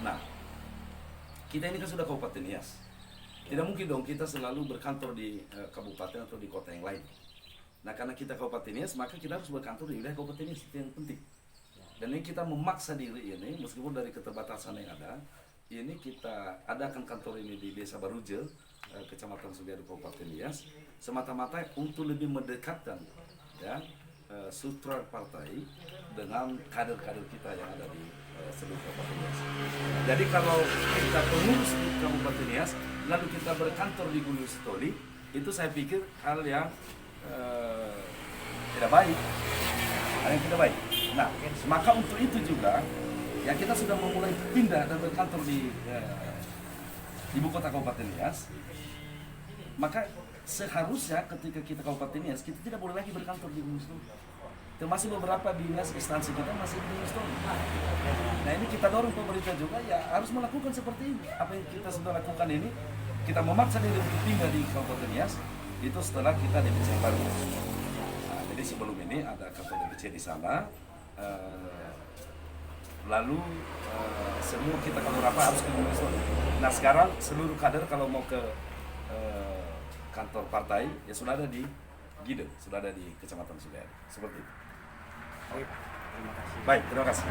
Nah, kita ini kan sudah Kabupaten Nias. Tidak mungkin dong kita selalu berkantor di kabupaten atau di kota yang lain. Nah, karena kita Kabupaten Nias, maka kita harus berkantor di wilayah Kabupaten Nias, itu yang penting. Dan ini kita memaksa diri ini, meskipun dari keterbatasan yang ada, ini kita adakan kantor ini di Desa Baruje, Kecamatan Sugiharto, Kabupaten Nias, semata-mata untuk lebih mendekatkan ya struktur partai dengan kader-kader kita yang ada di seluruh Kabupaten Nias. Jadi kalau kita pengurus di Kabupaten Nias, lalu kita berkantor di Gunung Sitoli, itu saya pikir hal yang tidak baik, hal yang tidak baik. Nah, maka untuk itu juga ya kita sudah memulai pindah dan berkantor di ibu kota Kabupaten Nias. Maka seharusnya ketika kita Kabupaten Nias, kita tidak boleh lagi berkantor di Gunung Sitoli. Termasuk beberapa dinas instansi kita masih di Gunung Sitoli. Nah, ini kita dorong pemerintah juga ya harus melakukan seperti ini. Apa yang kita sudah lakukan ini, kita memaksa diri untuk pindah di Kabupaten Nias, itu setelah kita DPC baru. Nah, jadi sebelum ini ada kantor DPC di sana. Lalu semua kita kalau rapat harus ke Gunung Sitoli. Nah, sekarang seluruh kader kalau mau ke kantor partai ya sudah ada di Gide, sudah ada di Kecamatan Sugiharto. Seperti itu. Baik, terima kasih. Baik, terima kasih.